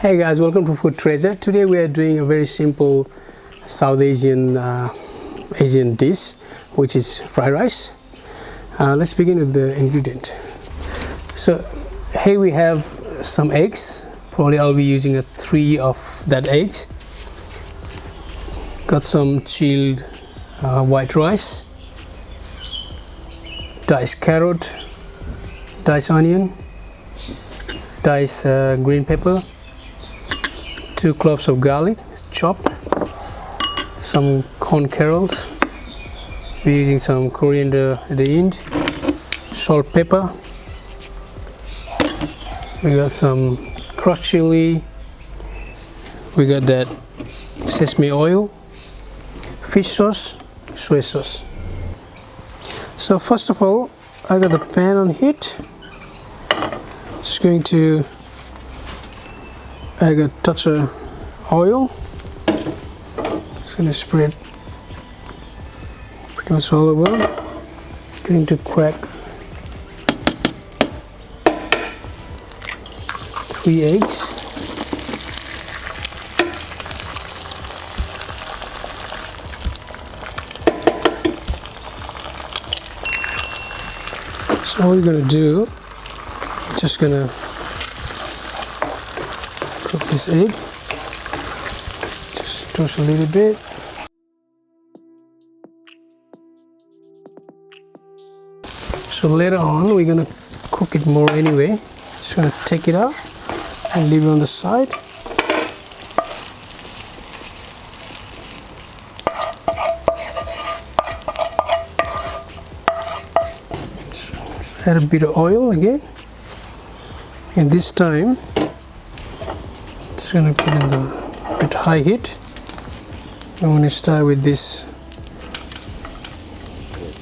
Hey guys, welcome to Food Treasure. Today we are doing a very simple South Asian dish, which is fried rice. Let's begin with the ingredient. So here we have some eggs. Probably I'll be using 3 of that eggs. Got some chilled white rice, diced carrot, diced onion, diced green pepper, 2 cloves of garlic chopped, some corn kernels, we're using some coriander at the end, salt, pepper, we got some crushed chili, we got that sesame oil, fish sauce, soy sauce. So first of all, I got the pan on heat. Just going to add a touch of oil. Just going to spread pretty much all over. Going to crack 3 eggs. So all you're going to do, just going to cook this egg, just toast a little bit. So later on we're going to cook it more anyway. Just going to take it out and leave it on the side. Just add a bit of oil again, and this time just going to put in the at high heat. I'm going to start with this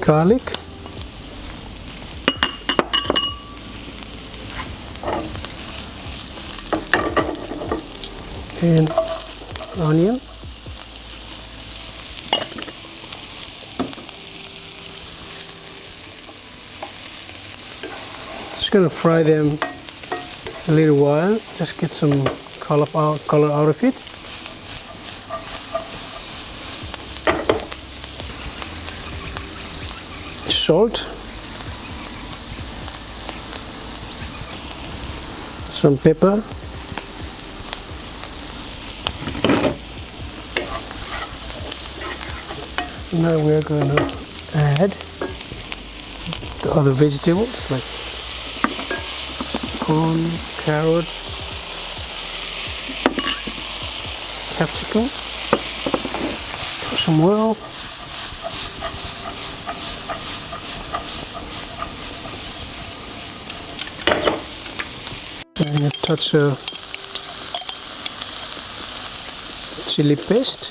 garlic, and onion, just going to fry them a little while, just get some color out of it. Salt, some pepper, now we are going to add the other vegetables like corn, carrot, capsicum, some oil, and a touch of chili paste,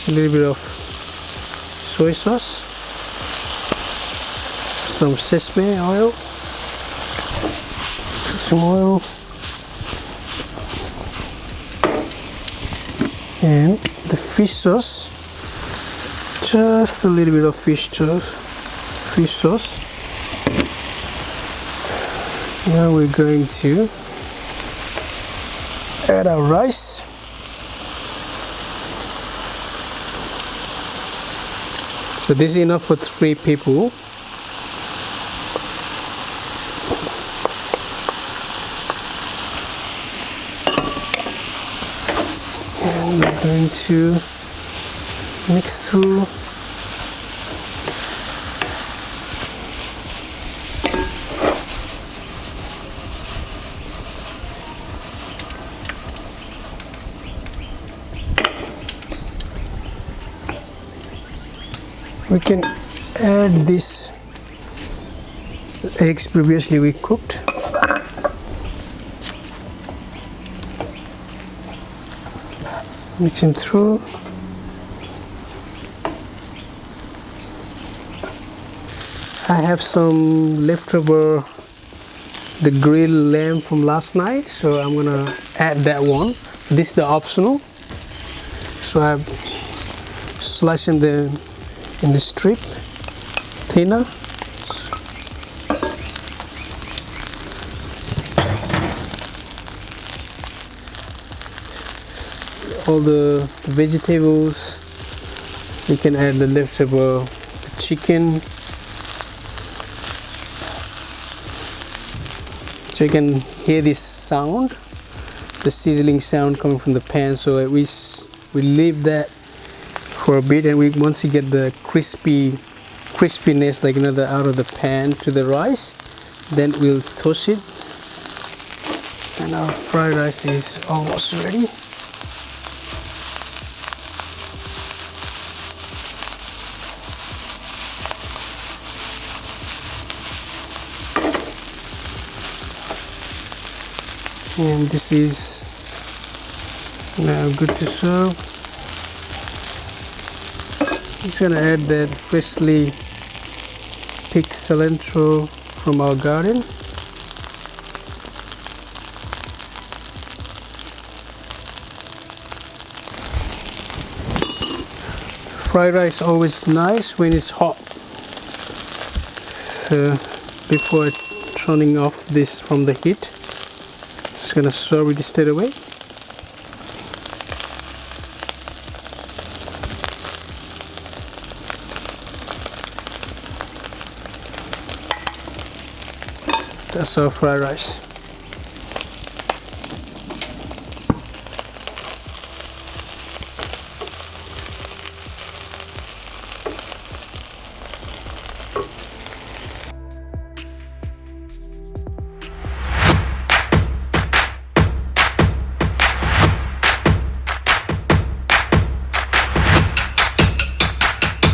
a little bit of soy sauce, some sesame oil, some oil, and the fish sauce, just a little bit of fish sauce. Now we're going to add our rice. So this is enough for 3 people. And we're going to mix through. We can add these eggs previously we cooked. Mix them through. I have some leftover the grilled lamb from last night, so I'm gonna add that one. This is the optional. So I've sliced them in the strip thinner. all the vegetables. You can add the leftover chicken. So you can hear this sound, the sizzling sound coming from the pan. So we leave that for a bit, and once you get the crispiness, like another out of the pan to the rice, then we'll toss it. And our fried rice is almost ready. And this is now good to serve. Just gonna add that freshly picked cilantro from our garden. Fried rice always nice when it's hot. So before turning off this from the heat, just gonna serve it straight away. That's our fried rice.